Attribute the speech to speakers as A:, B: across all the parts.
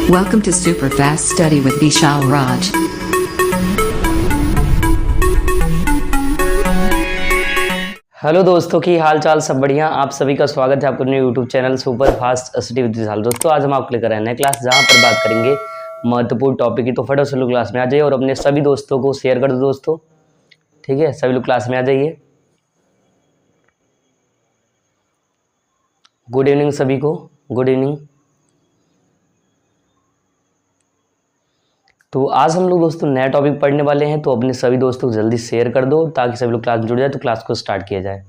A: Welcome to Superfast Study with Vishal Raj.
B: Hello दोस्तों, की हाल चाल सब बढ़िया। आप सभी का स्वागत है आपको अपने YouTube channel super fast study with Vishal. दोस्तों आज हम आपके लेकर आए नए क्लास जहां पर बात करेंगे महत्वपूर्ण टॉपिक की। तो फटाफट से लोग क्लास में आ जाइए और अपने सभी दोस्तों को शेयर कर दो दोस्तों। ठीक है, सभी लोग क्लास में आ जाइए। गुड इवनिंग सभी को, गुड इवनिंग। तो आज हम लोग दोस्तों नया टॉपिक पढ़ने वाले हैं, तो अपने सभी दोस्तों को जल्दी शेयर कर दो ताकि सभी लोग क्लास में जुड़ जाए तो क्लास को स्टार्ट किया जाए।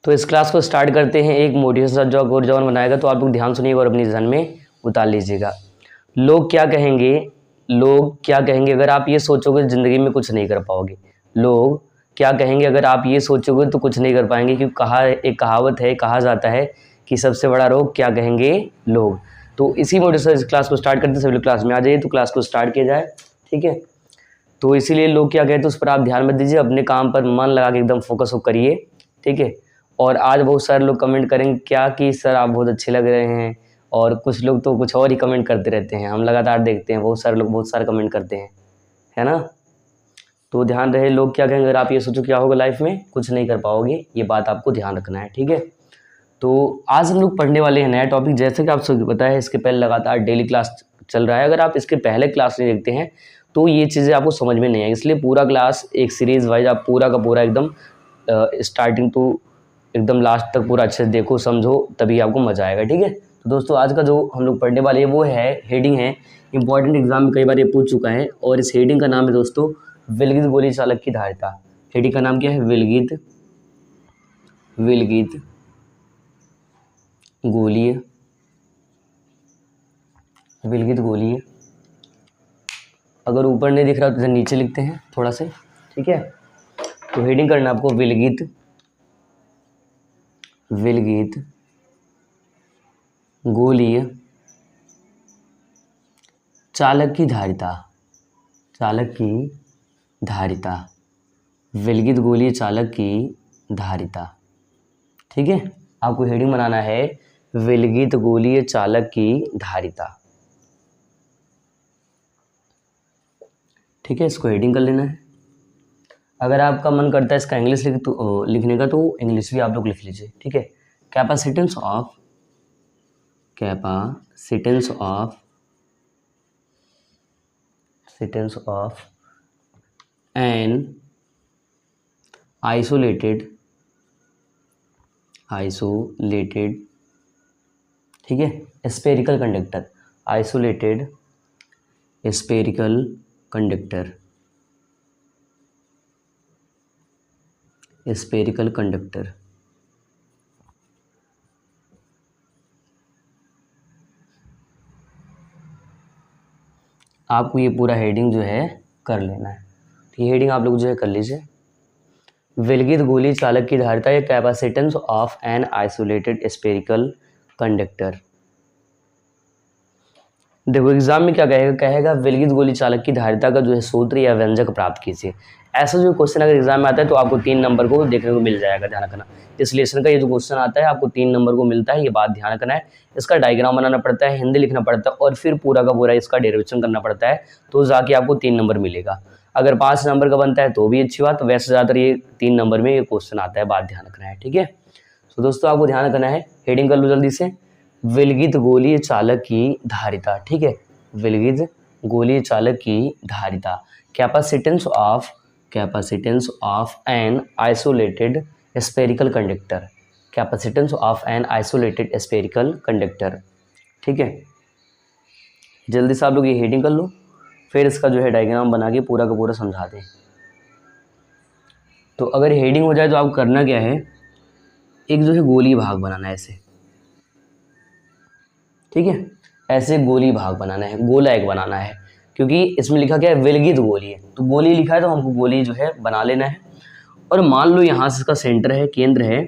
B: तो इस क्लास को स्टार्ट करते हैं। एक मोटिवेशन जो और जवान बनाएगा, तो आप लोग ध्यान सुनिएगा और अपनी जहन में उतार लीजिएगा। लोग क्या कहेंगे, लोग क्या कहेंगे अगर आप ये सोचोगे ज़िंदगी में कुछ नहीं कर पाओगे। लोग क्या कहेंगे अगर आप ये सोचोगे तो कुछ नहीं कर पाएंगे, क्योंकि एक कहावत है, कहा जाता है कि सबसे बड़ा रोग क्या कहेंगे लोग। तो इसी मोटिवेशन इस क्लास को स्टार्ट करते हैं। सभी लोग क्लास में आ जाइए तो क्लास को स्टार्ट किया जाए। ठीक है, तो इसीलिए लोग क्या कहते हैं उस पर आप ध्यान मत दीजिए, अपने काम पर मन लगा के एकदम फोकस हो करिए। ठीक है, और आज बहुत सारे लोग कमेंट करेंगे क्या कि सर आप बहुत अच्छे लग रहे हैं, और कुछ लोग तो कुछ और ही कमेंट करते रहते हैं। हम लगातार देखते हैं बहुत सारे लोग बहुत सारे कमेंट करते हैं, है ना। तो ध्यान रहे लोग क्या कहेंगे। अगर आप ये सोचो क्या होगा लाइफ में, कुछ नहीं कर पाओगे, ये बात आपको ध्यान रखना है। ठीक है, तो आज हम लोग पढ़ने वाले हैं नया टॉपिक। जैसे कि आप सभी को पता है इसके पहले लगातार डेली क्लास चल रहा है। अगर आप इसके पहले क्लास नहीं देखते हैं तो ये चीज़ें आपको समझ में नहीं आएगी, इसलिए पूरा क्लास एक सीरीज़ वाइज आप पूरा का पूरा एकदम स्टार्टिंग टू एकदम लास्ट तक पूरा अच्छे से देखो समझो, तभी आपको मज़ा आएगा। ठीक है, तो दोस्तों आज का जो हम लोग पढ़ने वाले हैं वो है, हेडिंग है इंपॉर्टेंट एग्जाम में कई बार ये पूछ चुका है, और इस हेडिंग का नाम है दोस्तों विलगित गोली चालक की धारिता। हेडिंग का नाम क्या है? विलगित गोलीय, विलगित गोलीय। अगर ऊपर नहीं दिख रहा तो इधर नीचे लिखते हैं थोड़ा से। ठीक है, तो हेडिंग करना आपको विलगित गोलीय चालक की धारिता, विलगित गोलीय चालक की धारिता। ठीक है, आपको हेडिंग बनाना है विलगित गोलीय चालक की धारिता। ठीक है, इसको हेडिंग कर लेना है। अगर आपका मन करता है इसका इंग्लिश लिखने का तो इंग्लिश भी आप लोग लिख लीजिए। ठीक है, कैपेसिटेंस ऑफ एन आइसोलेटेड, ठीक है, spherical conductor, isolated spherical conductor, आपको ये पूरा हेडिंग जो है कर लेना है। तो ये हेडिंग आप लोग जो है कर लीजिए। विलगित गोली चालक की धारिता या capacitance of an isolated spherical conductor. देखो एग्जाम में क्या कहेगा विलगित गोली चालक की धारिता का जो है सूत्र या व्यंजक प्राप्त कीजिए। ऐसा जो क्वेश्चन अगर एग्जाम में आता है तो आपको 3 नंबर को देखने को मिल जाएगा, ध्यान रखना। इस लेसन का ये जो क्वेश्चन आता है आपको 3 नंबर को मिलता है, ये बात ध्यान रखना है। इसका डायग्राम बनाना पड़ता है, हिंदी लिखना पड़ता है, और फिर पूरा का पूरा इसका डेरिवेशन करना पड़ता है, तो जाके आपको 3 नंबर मिलेगा। अगर 5 नंबर का बनता है तो भी अच्छी बात, वैसे ज़्यादातर ये 3 नंबर में ये क्वेश्चन आता है, बात ध्यान रखना है। ठीक है, तो दोस्तों आपको ध्यान रखना है, हेडिंग कर लो जल्दी से, विलगित गोलीय चालक की धारिता। ठीक है, विलगित गोलीय चालक की धारिता, capacitance of an isolated spherical conductor, ठीक है, जल्दी से आप लोग ये हेडिंग कर लो, फिर इसका जो है डायग्राम बना के पूरा का पूरा समझा दें। तो अगर हेडिंग हो जाए तो आपको करना क्या है, एक जो है गोली भाग बनाना है ऐसे। ठीक है, ऐसे गोली भाग बनाना है, गोला एक बनाना है, क्योंकि इसमें लिखा क्या है विलगित गोली है, तो गोली लिखा है तो हमको गोली जो है बना लेना है। और मान लो यहाँ से इसका सेंटर है, केंद्र है,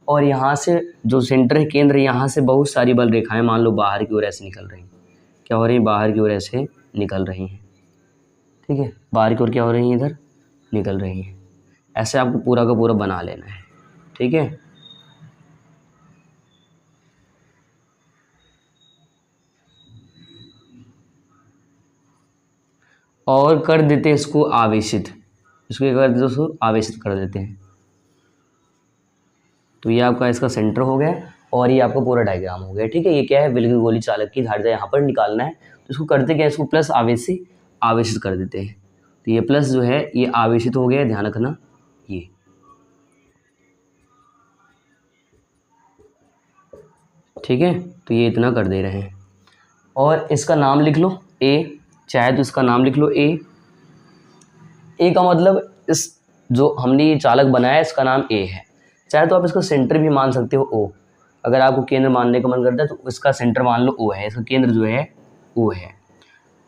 B: और यहाँ से जो सेंटर है, केंद्र, यहाँ से बहुत सारी बल रेखाएं मान लो बाहर की ओर ऐसे निकल रही हैं। क्या हो रही हैं? बाहर की ओर ऐसे निकल रही हैं। ठीक है, बाहर की ओर क्या हो रही हैं? इधर निकल रही हैं। ऐसे आपको पूरा का पूरा बना लेना है। ठीक है, और कर देते हैं इसको आवेशित। इसको क्या कर देते हैं दोस्तों? आवेशित कर देते हैं। तो ये आपका इसका सेंटर हो गया और ये आपका पूरा डायग्राम हो गया। ठीक है, ये क्या है? विलगी गोली चालक की धारिता यहाँ पर निकालना है। तो इसको करते क्या है? इसको प्लस आवेश से आवेशित कर देते हैं। तो ये प्लस जो है ये आवेशित हो गया, ध्यान रखना। ये ठीक है, तो ये इतना कर दे रहे हैं और इसका नाम लिख लो ए। चाहे तो इसका नाम लिख लो ए। ए का मतलब इस जो हमने ये चालक बनाया है इसका नाम ए है। चाहे तो आप इसका सेंटर भी मान सकते हो ओ। अगर आपको केंद्र मानने का मन करता है तो इसका सेंटर मान लो ओ है, इसका केंद्र जो है ओ है।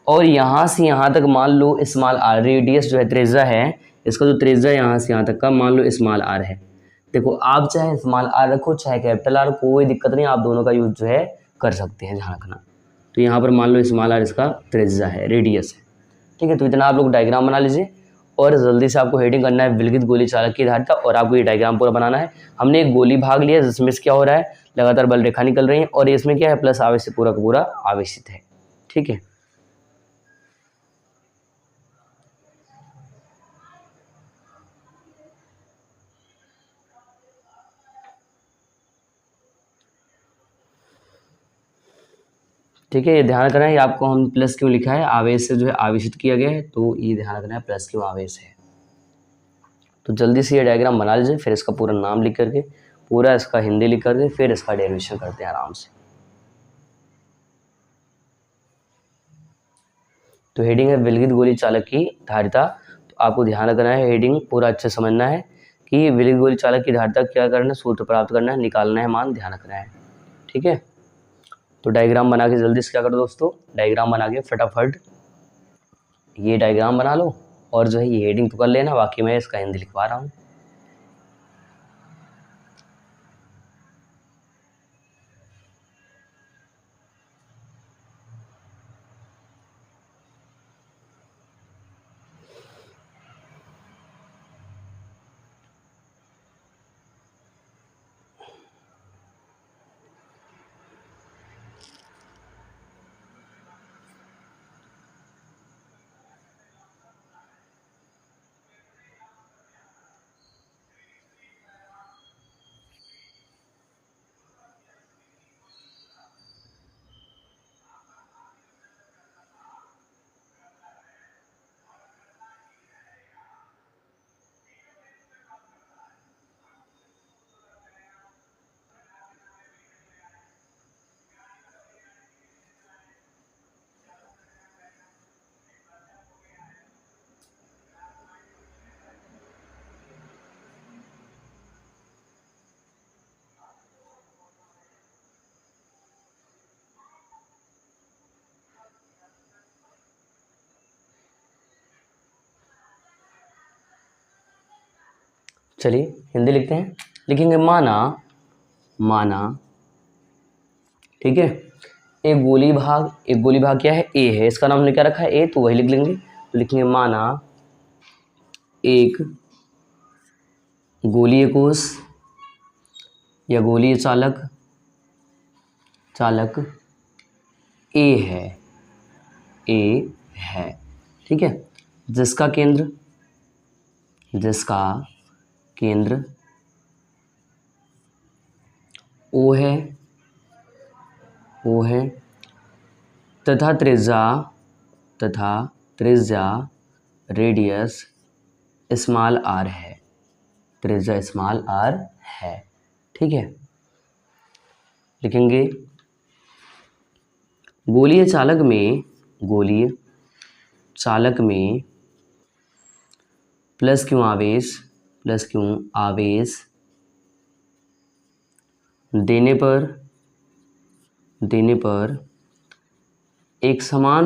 B: और यहाँ से यहाँ तक मान लो स्मॉल आर, रेडियस जो है त्रिज्या है, इसका जो त्रिज्या यहाँ से यहाँ तक का मान लो स्मॉल आर है। देखो आप चाहे स्मॉल आर रखो चाहे कैपिटल आर, कोई दिक्कत नहीं, आप दोनों का यूज जो है कर सकते हैं, ध्यान रखना। तो यहाँ पर मान लो स्मॉल आर इसका त्रिज्या है, रेडियस है। ठीक है, तो इतना आप लोग डायग्राम बना लीजिए और जल्दी से आपको हेडिंग करना है विलगित गोली चालक की धारिता और आपको ये डायग्राम पूरा बनाना है। हमने एक गोली भाग लिया जिसमें क्या हो रहा है? लगातार बल रेखा निकल रही है और इसमें क्या है? प्लस आवेश से पूरा का पूरा आवेशित है। ठीक है, ठीक है, ये ध्यान रखना है। आपको हम प्लस क्यों लिखा है? आवेश से जो है आवेशित किया गया है, तो ये ध्यान रखना है प्लस क्यों आवेश है। तो जल्दी से ये डायग्राम बना लीजिए, फिर इसका पूरा नाम लिख करके, पूरा इसका हिंदी लिख करके, फिर इसका डेरिवेशन करते हैं आराम से। तो हेडिंग है विलगित गोली चालक की धारिता। तो आपको ध्यान रखना है, हेडिंग पूरा अच्छे समझना है कि विलगित गोली चालक की धारिता क्या करना है, सूत्र प्राप्त करना है, निकालना है मान, ध्यान रखना है। ठीक है, तो डायग्राम बना के जल्दी से क्या करो दोस्तों? डायग्राम बना के फटाफट ये डायग्राम बना लो और जो है ये हेडिंग तो कर लेना, बाकी मैं इसका हिंदी लिखवा रहा हूँ। चलिए हिंदी लिखते हैं, लिखेंगे माना, माना। ठीक है, एक गोली भाग क्या है? ए है, इसका नाम हमने क्या रखा है? ए, तो वही लिख लेंगे। तो लिखेंगे माना एक गोलीय कोश या गोलीय चालक ए है। ठीक है, जिसका केंद्र ओ है तथा त्रिज्या रेडियस स्मॉल आर है, त्रिज्या स्मॉल आर है। ठीक है, लिखेंगे गोलीय चालक में प्लस क्यों आवेश देने पर एक समान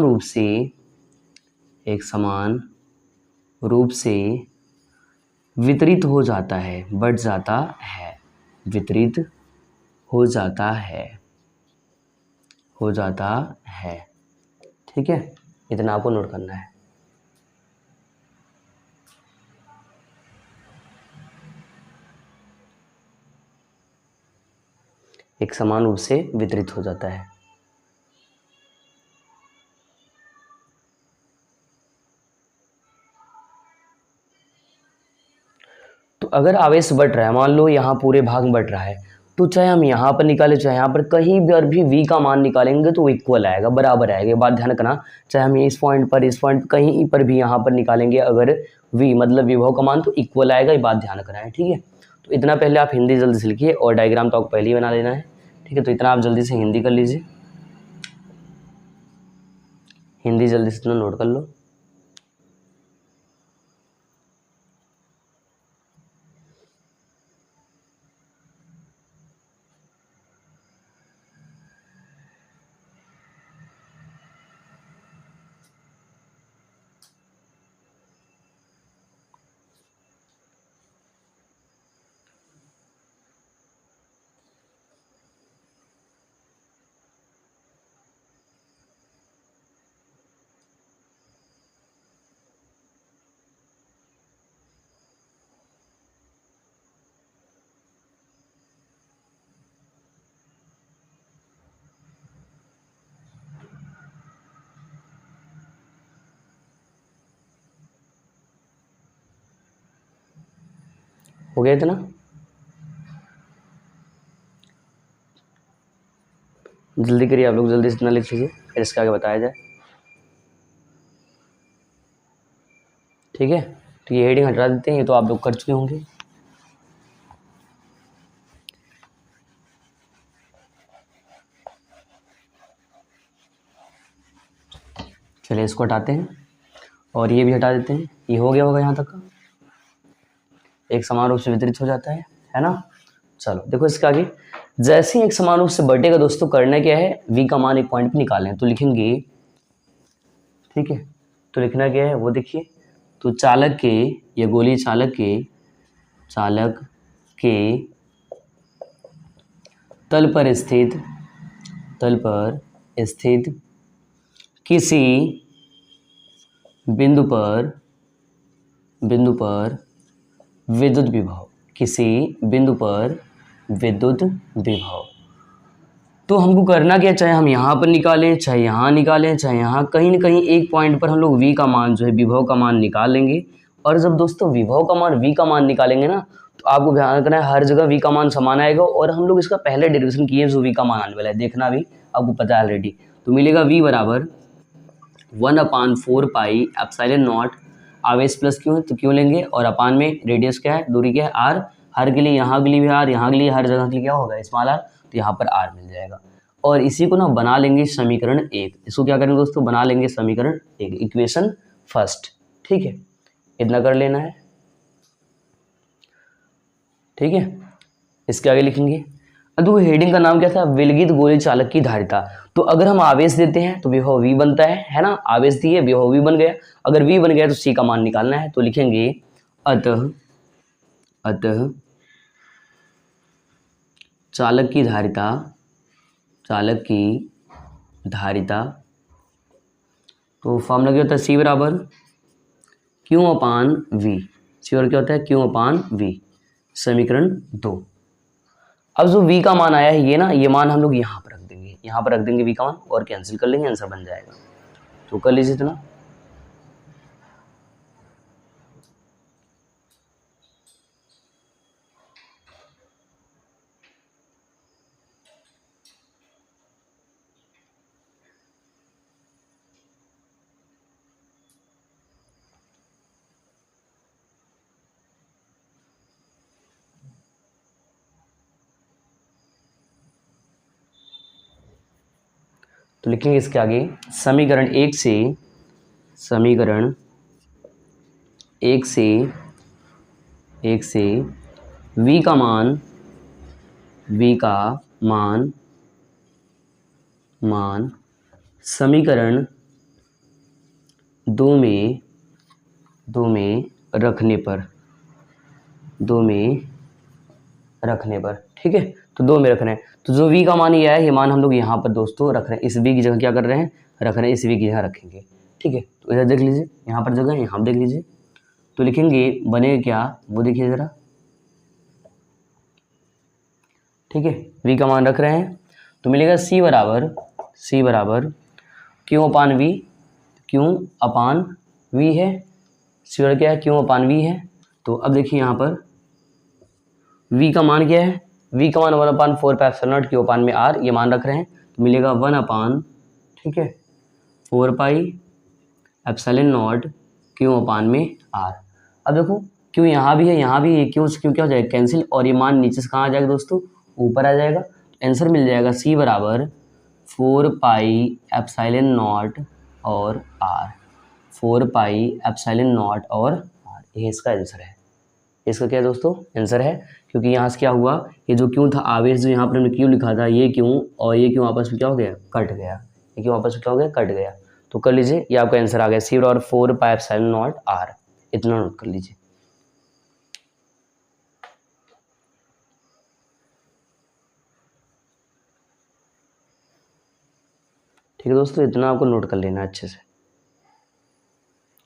B: रूप से वितरित हो जाता है, बढ़ जाता है। वितरित हो जाता है, हो जाता है। ठीक है, इतना आपको नोट करना है। एक समान रूप से वितरित हो जाता है। तो अगर आवेश बढ़ रहा है, मान लो यहाँ पूरे भाग में बढ़ रहा है, तो चाहे हम यहाँ पर निकालें चाहे यहाँ पर, कहीं पर भी v का मान निकालेंगे तो इक्वल आएगा, बराबर आएगा। ये बात ध्यान रखना, चाहे हम इस पॉइंट पर, इस पॉइंट कहीं पर भी यहाँ पर निकालेंगे अगर v मतलब विभव का मान, तो इक्वल आएगा। ये बात ध्यान रखना है। ठीक है, तो इतना पहले आप हिंदी जल्दी से लिखिए, और डायग्राम तो आपको पहले ही बना लेना है। ठीक है, तो इतना आप जल्दी से हिंदी कर लीजिए, हिंदी जल्दी से इतना नोट कर लो। हो गया इतना? जल्दी करिए आप लोग, जल्दी से इतना लिख लीजिए, फिर इसके आगे बताया जाए। ठीक है, तो ये हेडिंग हटा देते हैं, ये तो आप लोग कर चुके होंगे। चलिए इसको हटाते हैं, और ये भी हटा देते हैं। ये हो गया होगा यहाँ तक का, एक समान रूप से वितरित हो जाता है ना। चलो देखो इसके आगे, जैसे ही एक समान रूप से बढ़ेगा दोस्तों, करना क्या है, v का मान एक पॉइंट पे निकालें, तो लिखेंगे। ठीक है, तो लिखना क्या है वो देखिए, तो चालक के, या गोलीय चालक के तल पर स्थित किसी बिंदु पर विद्युत विभव, किसी बिंदु पर विद्युत विभव, तो हमको करना क्या, चाहे हम यहाँ पर निकालें, चाहे यहाँ निकालें, चाहे यहाँ, कहीं ना कहीं एक पॉइंट पर हम लोग v का मान जो है, विभव का मान निकाल लेंगे। और जब दोस्तों विभव का मान, v का मान निकालेंगे ना, तो आपको ध्यान रखना है हर जगह v का मान समान आएगा। और हम लोग इसका पहले डेरिवेशन किए जो v का मान आने वाला है, देखना भी आपको पता है ऑलरेडी। तो मिलेगा v बराबर 1/4 पाई एप्सिलॉन नॉट, आवेश प्लस क्यों है तो क्यों लेंगे, और अपान में रेडियस क्या है, दूरी क्या है, r, हर के लिए, यहाँ के लिए भी r, यहाँ के लिए, हर जगह के लिए क्या होगा, स्मॉल r, तो यहाँ पर r मिल जाएगा। और इसी को ना बना लेंगे समीकरण 1। इसको क्या करेंगे दोस्तों, बना लेंगे समीकरण 1, इक्वेशन फर्स्ट। ठीक है, इतना कर लेना है। ठीक है, इसके आगे लिखेंगे, अब देखो हेडिंग का नाम क्या था, विलगित गोली चालक की धारिता। तो अगर हम आवेश देते हैं तो विभव v बनता है ना, आवेश दिए विभव v बन गया। अगर v बन गया तो c का मान निकालना है, तो लिखेंगे अतः चालक की धारिता, तो फॉर्मूला क्या होता है, c बराबर Q/V, c और क्या होता है, Q/V, समीकरण 2। अब जो v का मान आया है ये ना, ये मान हम लोग यहाँ पर रख देंगे, यहाँ पर रख देंगे v का मान, और कैंसिल कर लेंगे, आंसर बन जाएगा। तो कर लीजिए इतना। तो लिखेंगे इसके आगे, समीकरण 1 से v का मान समीकरण 2 में रखने पर, ठीक है, तो 2 में रख रहे हैं। तो जो v का मान ये है, ये मान हम लोग यहाँ पर दोस्तों रख रहे हैं, इस v की जगह क्या कर रहे हैं, रख रहे हैं, इस v की जगह रखेंगे। ठीक है, तो इधर देख लीजिए, यहाँ पर जगह है, यहाँ देख लीजिए, तो लिखेंगे बनेगा क्या, वो देखिए ज़रा। ठीक है, v का मान रख रहे हैं, तो मिलेगा c बराबर क्यों अपान v, क्यों अपान v है, c बराबर क्या है, क्यों अपान v है। तो अब देखिए यहाँ पर v का मान क्या है, v का मान 1/4 पाई एप्सिलॉन नॉट क्यू अपान में r, ये मान रख रहे हैं, तो मिलेगा 1/, ठीक है, 4 पाई एप्सिलॉन नॉट क्यू अपान में r। अब देखो क्यों यहाँ भी है, यहाँ भी है, क्यों क्या हो जाएगा, कैंसिल, और ये मान नीचे से कहाँ आ जाएगा दोस्तों, ऊपर आ जाएगा। आंसर मिल जाएगा c बराबर 4 पाई एप्सिलॉन नॉट और r, 4 पाई एप्सिलॉन नॉट और r, ये इसका आंसर है। इसका क्या है दोस्तों, आंसर है, क्योंकि यहाँ से क्या हुआ, ये जो क्यों था आवेश, जो यहाँ पर हमने क्यों लिखा था, ये क्यों और ये क्यों आपस में क्या हो गया, कट गया, ये क्यों आपस में क्या हो गया, कट गया। तो कर लीजिए, ये आपका आंसर आ गया, c और 4 पाई एप्सिलॉन नॉट r, इतना नोट कर लीजिए। ठीक है दोस्तों, इतना आपको नोट कर लेना अच्छे से।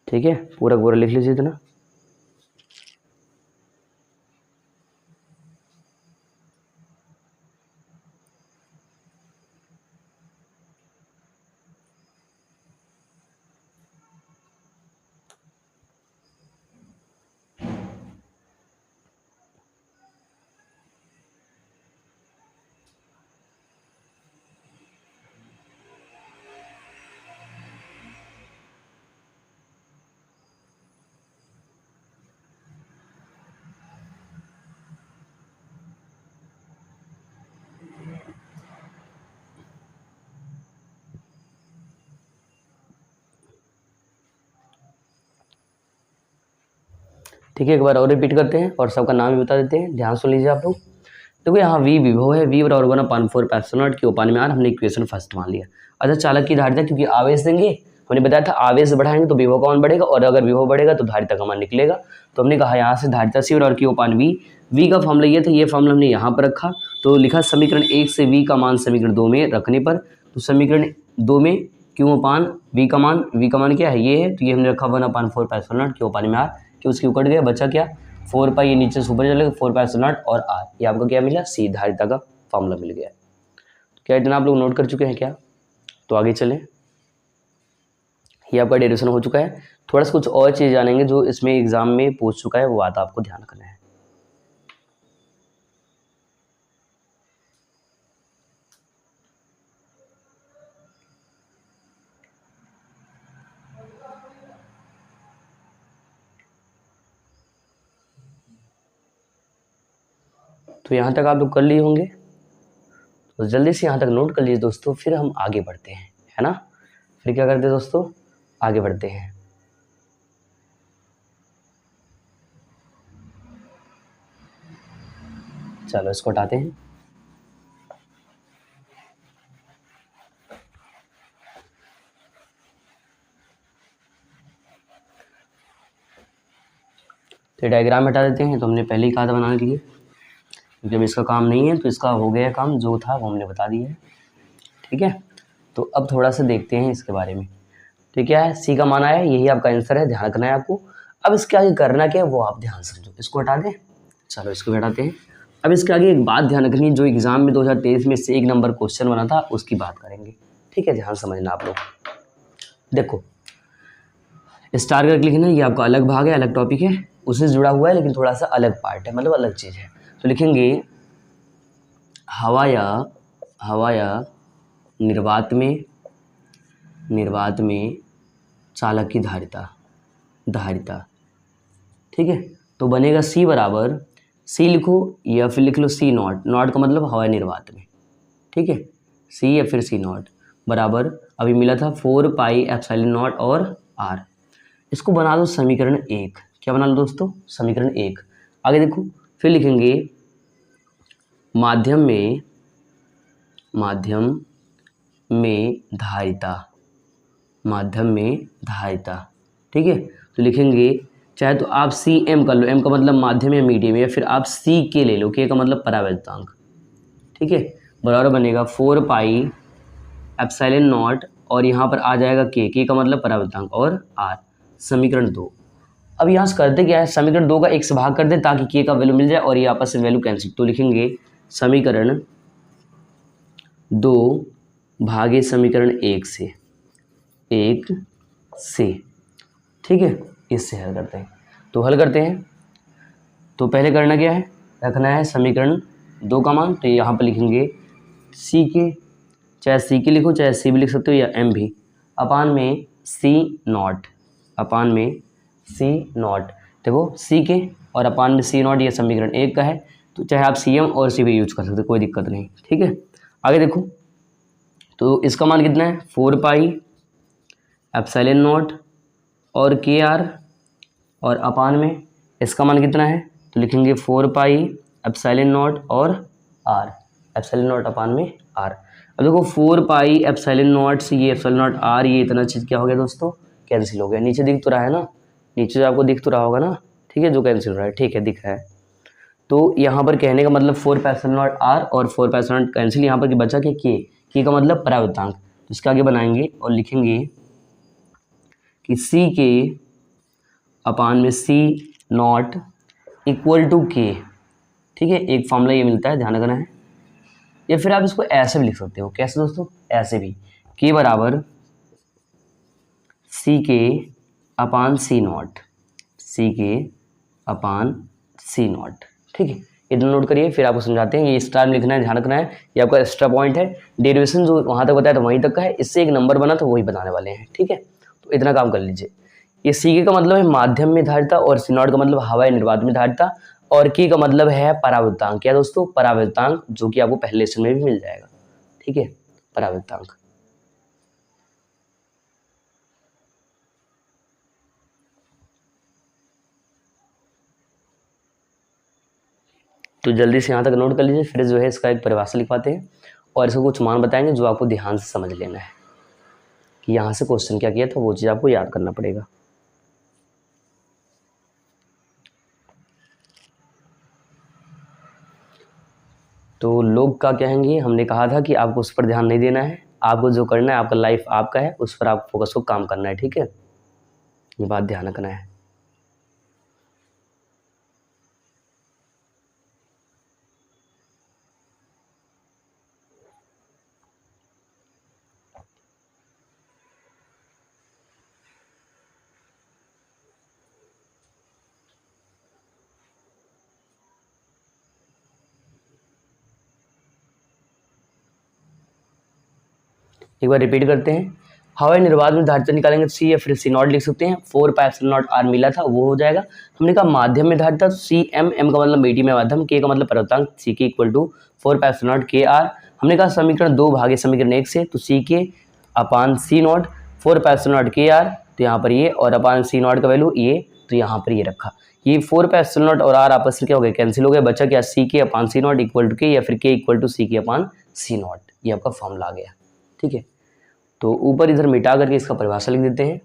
B: ठीक है, पूरा पूरा लिख लीजिए इतना। ठीक है, एक बार और रिपीट करते हैं और सबका नाम भी बता देते हैं, ध्यान सुन लीजिए आप लोग। देखो यहाँ v विभव है, v बराबर 1/4 पाई एप्सिलॉन नॉट क्यू अपान में r, हमने इक्वेशन फर्स्ट मान लिया। अच्छा, चालक की धारिता, क्योंकि आवेश देंगे, हमने बताया था आवेश बढ़ाएंगे तो विभव का मान बढ़ेगा, और अगर विभव बढ़ेगा तो धारिता का मान निकलेगा। तो हमने कहा यहाँ से धारिता c बराबर क्यू अपान v का फॉर्मूला ये था, ये फॉर्मूला हमने यहाँ पर रखा, तो लिखा समीकरण 1 से v का मान समीकरण 2 में रखने पर, तो समीकरण 2 में क्यू अपान v का मान क्या है, ये है, तो ये हमने रखा 1/4 पाई एप्सिलॉन नॉट क्यू अपान में r, कि उसकी कट गया, बचा क्या, 4 पाई, ये नीचे से ऊपर चलेगा, 4 पाई एप्सिलॉन नॉट और r, ये आपको क्या मिला, c धारिता का फॉर्मूला मिल गया। क्या इतना आप लोग नोट कर चुके हैं क्या, तो आगे चलें। ये आपका डेरिवेशन हो चुका है, थोड़ा सा कुछ और चीज़ जानेंगे जो इसमें एग्जाम में पूछ चुका है, वो बात आपको ध्यान रखना है। तो यहाँ तक आप लोग कर लिए होंगे, तो जल्दी से यहाँ तक नोट कर लीजिए दोस्तों, फिर हम आगे बढ़ते हैं, है ना। फिर क्या करते हैं दोस्तों, आगे बढ़ते हैं। चलो इसको हटाते हैं। तो डायग्राम हटा देते हैं, तो हमने पहले ही कहा था बनाने के लिए, क्योंकि अब इसका काम नहीं है, तो इसका हो गया काम, जो था वो हमने बता दिया है। ठीक है, तो अब थोड़ा सा देखते हैं इसके बारे में। तो क्या है, सी का मान आया, यही आपका आंसर है, ध्यान रखना है आपको। अब इसके आगे करना क्या है वो आप ध्यान समझो, इसको हटा दें, चलो इसको हटाते हैं। अब इसके आगे एक बात ध्यान रखनी, जो एग्जाम में 2023 में से 1 नंबर क्वेश्चन बना था, उसकी बात करेंगे। ठीक है, ध्यान समझना आप लोग। देखो, स्टार करके लिखना, ये आपका अलग भाग है, अलग टॉपिक है, उससे जुड़ा हुआ है, लेकिन थोड़ा सा अलग पार्ट है, मतलब अलग चीज़ है। तो लिखेंगे हवा या निर्वात में चालक की धारिता। ठीक है, तो बनेगा c बराबर, c लिखो या फिर लिख लो c नॉट का मतलब हवा निर्वात में। ठीक है, c या फिर c नॉट बराबर, अभी मिला था 4 पाई एप्सिलॉन नॉट और r। इसको बना दो समीकरण 1। क्या बना लो दोस्तों, समीकरण 1। आगे देखो, फिर लिखेंगे माध्यम में धारिता। ठीक है, तो लिखेंगे, चाहे तो आप सी एम कर लो, एम का मतलब माध्यम या मीडियम, या फिर आप सी के ले लो, के का मतलब परावैद्युतांक। ठीक है, बराबर बनेगा 4 पाई एप्सिलॉन नॉट और यहाँ पर आ जाएगा के का मतलब परावर्तांक और आर, समीकरण 2। अब यहाँ से करते क्या है, समीकरण 2 का 1 से भाग कर दे ताकि के का वैल्यू मिल जाए और ये आपस में वैल्यू कैंसिल। तो लिखेंगे समीकरण 2 भागे समीकरण 1 से, ठीक है, इससे हल करते हैं। तो हल करते हैं, तो पहले करना क्या है, रखना है समीकरण 2 का मान। तो यहाँ पर लिखेंगे सी के, चाहे सी के लिखो चाहे सी भी लिख सकते हो या एम भी, अपान में सी नॉट, अपान में सी नॉट। देखो सी के और अपान में सी नॉट, ये समीकरण 1 का है, तो चाहे आप सी एम और सी भी यूज कर सकते हो, कोई दिक्कत नहीं, ठीक है। आगे देखो, तो इसका मान कितना है 4 पाई एप्सिलॉन नॉट और के आर, और अपान में इसका मान कितना है, तो लिखेंगे 4 पाई एप्सिलॉन नॉट और आर, एप्सिलॉन नॉट अपान में आर। अब देखो 4 पाई एप्सिलॉन नॉट से ये एप्सिलॉन नॉट आर, ये इतना चीज़ क्या हो गया दोस्तों, कैंसिल हो गया। नीचे दिख तो रहा है ना, नीचे आपको दिख तो रहा होगा ना, ठीक है, जो कैंसिल हो रहा है, ठीक है, दिख रहा है। तो यहाँ पर कहने का मतलब 4 पाई एप्सिलॉन नॉट आर और 4 पाई एप्सिलॉन नॉट कैंसिल, यहाँ पर बचा के का मतलब परावर्तांक। तो इसके आगे बनाएंगे और लिखेंगे कि सी के अपान में सी नॉट इक्वल टू के, ठीक है, एक फॉर्मूला ये मिलता है, ध्यान रखना है। या फिर आप इसको ऐसे भी लिख सकते हो, कैसे दोस्तों, ऐसे भी, के बराबर सी के अपान सी नॉट, सी के अपान सी नॉट, ठीक है। इतना नोट करिए, फिर आपको समझाते हैं। ये स्टार में लिखना है, ध्यान रखना है, ये आपका एक्स्ट्रा पॉइंट है। डेरिवेशन जो वहाँ तक बताया था वहीं तक का है, इससे एक नंबर बना तो वही बनाने वाले हैं, ठीक है। तो इतना काम कर लीजिए। ये सी के का मतलब है माध्यम में धारिता और सी नॉट का मतलब हवाई निर्वात में धारिता, और के का मतलब है परावर्तांक। क्या दोस्तों, परावर्तांक, जो कि आपको पहले लेसन में भी मिल जाएगा, ठीक है, परावर्तांक। तो जल्दी से यहाँ तक नोट कर लीजिए, फिर जो है इसका एक परिभाषा लिखवाते हैं और इसको कुछ मान बताएंगे जो आपको ध्यान से समझ लेना है कि यहाँ से क्वेश्चन क्या किया था, वो चीज़ आपको याद करना पड़ेगा। तो लोग क्या कहेंगे, हमने कहा था कि आपको उस पर ध्यान नहीं देना है, आपको जो करना है, आपका लाइफ आपका है, उस पर आप फोकस को काम करना है, ठीक है, ये बात ध्यान रखना है। एक बार रिपीट करते हैं, हवाई निर्वात में धारिता निकालेंगे तो सी या फिर सी नॉट लिख सकते हैं। 4 पाई एप्सिलॉन नॉट आर मिला था, वो हो जाएगा। हमने कहा माध्यम में धारिता, सी एम, एम का मतलब मीडियम में माध्यम, के का मतलब परावर्तांक, सी के equal to 4 pi epsilon naught के आर। हमने कहा समीकरण 2 भागे समीकरण 1 से, तो सी के अपान सी नॉट 4 पाई एप्सिलॉन नॉट के आर, तो यहाँ पर ये, और अपान सी नॉट का वैल्यू ये, तो यहाँ पर ये रखा। ये 4 पाई एप्सिलॉन नॉट और आर आपस में क्या हो गया, कैंसिल हो गया, बचा क्या, सी के अपान सी नॉट इक्वल टू के, या फिर के इक्वल टू सी के अपान सी नॉट, ये आपका फॉर्मूला आ गया, ठीक है। तो ऊपर इधर मिटा करके इसका परिभाषा लिख देते हैं।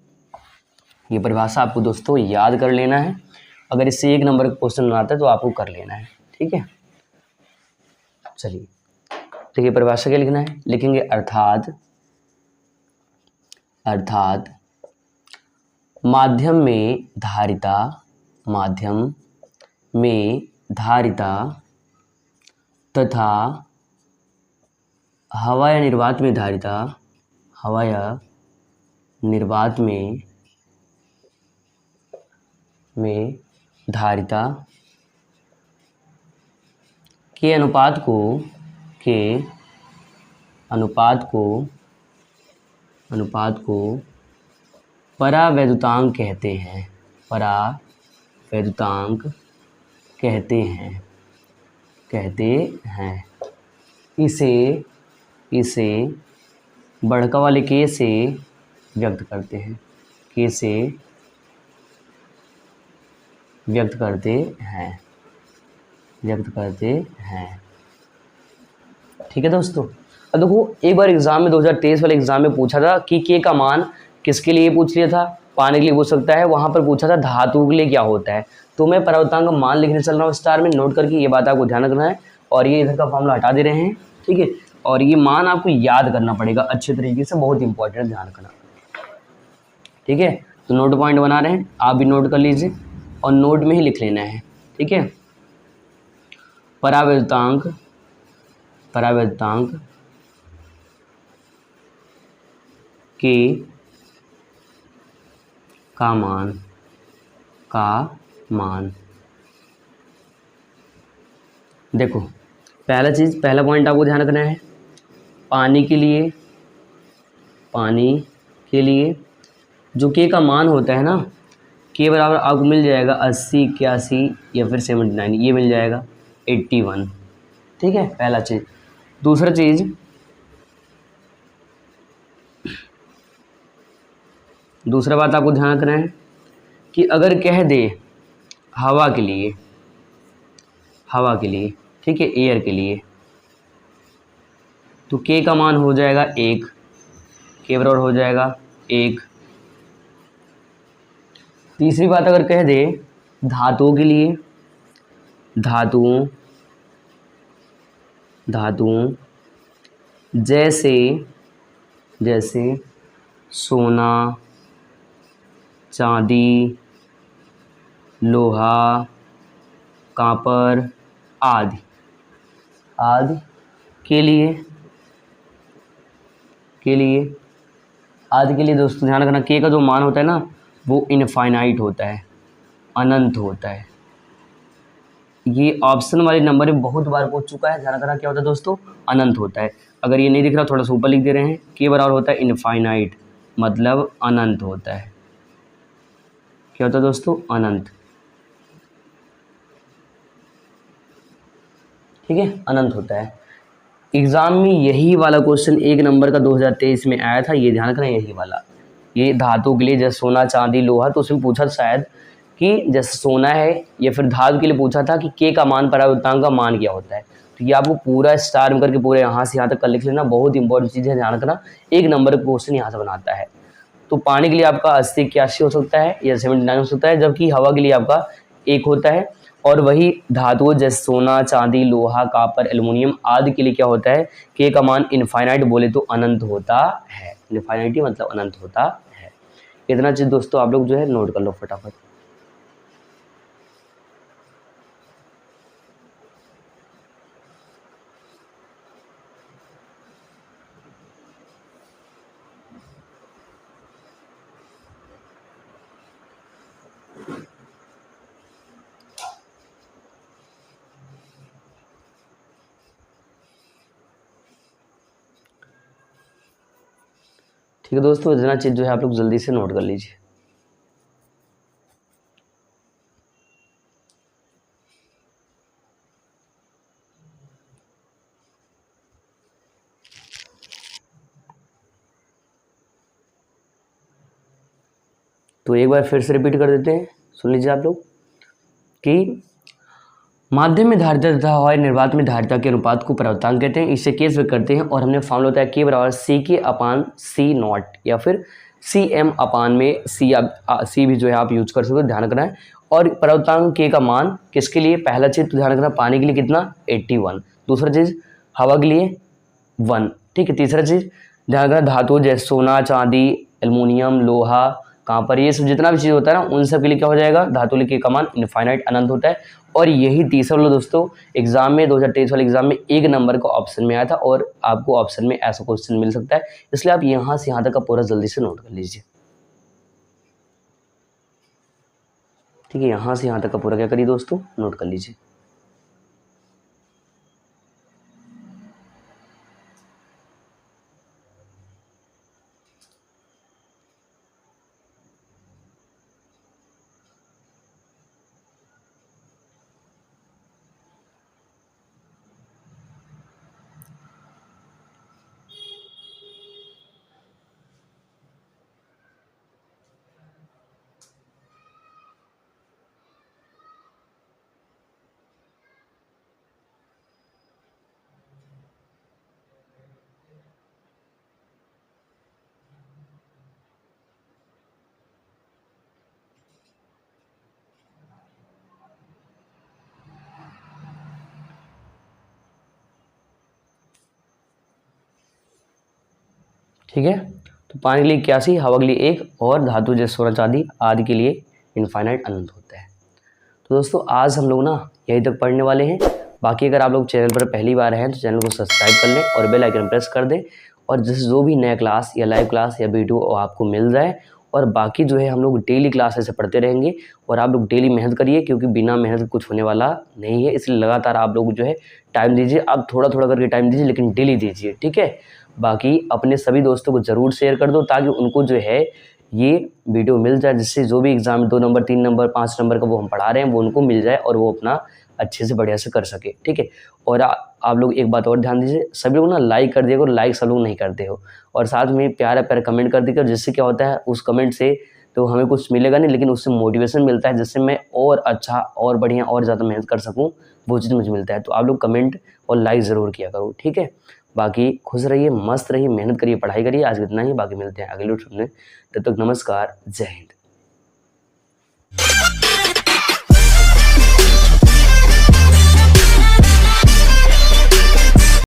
B: ये परिभाषा आपको दोस्तों याद कर लेना है, अगर इससे 1 नंबर का क्वेश्चन आता है तो आपको कर लेना है, ठीक है। चलिए देखिए परिभाषा क्या लिखना है, लिखेंगे अर्थात माध्यम में धारिता, माध्यम में धारिता तथा हवा या निर्वात में धारिता, हवा या निर्वात में धारिता के अनुपात को परावैद्युतांक कहते हैं, परावैद्युतांक कहते हैं। इसे बड़का वाले के से व्यक्त करते हैं, के से व्यक्त करते हैं, ठीक है दोस्तों। अब देखो एक बार एग्जाम में 2023 वाले एग्जाम में पूछा था कि के का मान किसके लिए पूछ लिया था, पानी के लिए पूछ सकता है, वहां पर पूछा था धातु के लिए क्या होता है। तो मैं परावर्तांक का मान लिखने चल रहा हूँ स्टार में, नोट करके ये बात आपको ध्यान रखना है। और ये इधर का फॉर्मूला हटा दे रहे हैं, ठीक है। और ये मान आपको याद करना पड़ेगा अच्छे तरीके से, बहुत इंपॉर्टेंट, ध्यान रखना, ठीक है। तो नोट पॉइंट बना रहे हैं, आप भी नोट कर लीजिए और नोट में ही लिख लेना है, ठीक है। परावर्तांक के का मान देखो, पहला पॉइंट आपको ध्यान रखना है, पानी के लिए जो के का मान होता है ना, के बराबर आपको मिल जाएगा 80, 81 या फिर 79, ये मिल जाएगा 81, ठीक है, पहला चीज़। दूसरा बात आपको ध्यान रखना है कि अगर कह दे हवा के लिए, ठीक है, एयर के लिए, तो के का मान हो जाएगा 1, के बराबर हो जाएगा 1। तीसरी बात अगर कह दे धातुओं के लिए, धातुओं जैसे सोना, चांदी, लोहा, कॉपर आदि के लिए दोस्तों ध्यान रखना, के का जो मान होता है ना वो इनफाइनाइट होता है, अनंत होता है। ये ऑप्शन वाले नंबर में बहुत बार पूछ चुका है, ध्यान रखना क्या होता है दोस्तों, अनंत होता है। अगर ये नहीं दिख रहा थोड़ा सा ऊपर लिख दे रहे हैं, के बराबर होता है इनफाइनाइट, मतलब अनंत होता है। क्या होता है दोस्तों, अनंत, ठीक है, अनंत होता है। एग्जाम में यही वाला क्वेश्चन 1 नंबर का 2023 में आया था, ये ध्यान रखना, यही वाला, ये धातु के लिए जैसे सोना, चांदी, लोहा, तो उसमें पूछा शायद कि जैसे सोना है या फिर धातु के लिए पूछा था कि के का मान, परावर्तांक का मान क्या होता है। तो ये आपको पूरा स्टार में करके पूरे यहाँ से यहाँ तक कर लिख लेना, बहुत इंपॉर्टेंट चीज़ है, ध्यान रखना। 1 नंबर का क्वेश्चन यहाँ से बनाता है। तो पानी के लिए आपका 80, 81 हो सकता है या 79 हो सकता है, जबकि हवा के लिए आपका 1 होता है। और वही धातुओं जैसे सोना, चांदी, लोहा, कॉपर, एल्युमिनियम आदि के लिए क्या होता है, के का मान इनफाइनाइट बोले तो अनंत होता है। इनफाइनाइटी मतलब अनंत होता है। इतना चीज़ दोस्तों आप लोग जो है नोट कर लो फटाफट। ठीक है दोस्तों, इतना चीज़ जो है आप लोग जल्दी से नोट कर लीजिए। तो एक बार फिर से रिपीट कर देते हैं, सुन लीजिए आप लोग कि माध्यम में धारिता तथा हवाई निर्वात में धारिता के अनुपात को परावर्तांक कहते हैं। इसे केस व्यक्त करते हैं और हमने फॉर्मूला होता है के बराबर सी के अपान सी नॉट या फिर सी एम अपान में सी भी जो है आप यूज कर सकते हो, ध्यान रखना है। और परावर्तांक के का मान किसके लिए, पहला चीज तो ध्यान रखना, पानी के लिए कितना 81, दूसरा चीज हवा के लिए 1, ठीक है। तीसरा चीज ध्यान रखना धातु जैसे सोना, चांदी, एल्युमिनियम, लोहा, कॉपर, ये सब जितना भी चीज़ होता है ना उन सब के लिए क्या हो जाएगा, धातु के का मान इनफाइनाइट अनंत होता है। और यही तीसरा वाला दोस्तों एग्जाम में 2023 वाले एग्जाम में 1 नंबर का ऑप्शन में आया था और आपको ऑप्शन में ऐसा क्वेश्चन मिल सकता है, इसलिए आप यहाँ से यहाँ तक का पूरा जल्दी से नोट कर लीजिए, ठीक है। यहाँ से यहाँ तक का पूरा क्या करिए दोस्तों, नोट कर लीजिए। ठीक है। तो पानी के लिए 81, हवा के लिए 1 और धातु जैसे सोना चांदी आदि के लिए इनफाइनाइट अनंत होता है। तो दोस्तों आज हम लोग ना यहीं तक पढ़ने वाले हैं। बाकी अगर आप लोग चैनल पर पहली बार हैं तो चैनल को सब्सक्राइब कर लें और बेल आइकन प्रेस कर दें, और जैसे जो भी नया क्लास या लाइव क्लास या वीडियो आपको मिल जाए। और बाकी जो है हम लोग डेली क्लास ऐसे पढ़ते रहेंगे, और आप लोग डेली मेहनत करिए, क्योंकि बिना मेहनत कुछ होने वाला नहीं है। इसलिए लगातार आप लोग जो है टाइम दीजिए। आप थोड़ा थोड़ा करके टाइम दीजिए, लेकिन डेली दीजिए, ठीक है। बाकी अपने सभी दोस्तों को ज़रूर शेयर कर दो, ताकि उनको जो है ये वीडियो मिल जाए, जिससे जो भी एग्ज़ाम 2 नंबर 3 नंबर 5 नंबर का वो हम पढ़ा रहे हैं वो उनको मिल जाए, और वो अपना अच्छे से बढ़िया से कर सके, ठीक है। और आप लोग एक बात और ध्यान दीजिए, सभी लोग ना लाइक कर दिएगा, और लाइक सब लोग नहीं करते हो। और साथ में प्यारा प्यारा कमेंट कर दीजिएगा, जिससे क्या होता है उस कमेंट से तो हमें कुछ मिलेगा नहीं, लेकिन उससे मोटिवेशन मिलता है, जिससे मैं और अच्छा और बढ़िया और ज़्यादा मेहनत कर सकूँ, वो चीज़ मुझे मिलता है। तो आप लोग कमेंट और लाइक ज़रूर किया करो, ठीक है। बाकी खुश रहिए, मस्त रहिए, मेहनत करिए, पढ़ाई करिए। आज इतना ही, बाकी मिलते हैं अगले वीडियो में। तब तक नमस्कार, जय हिंद।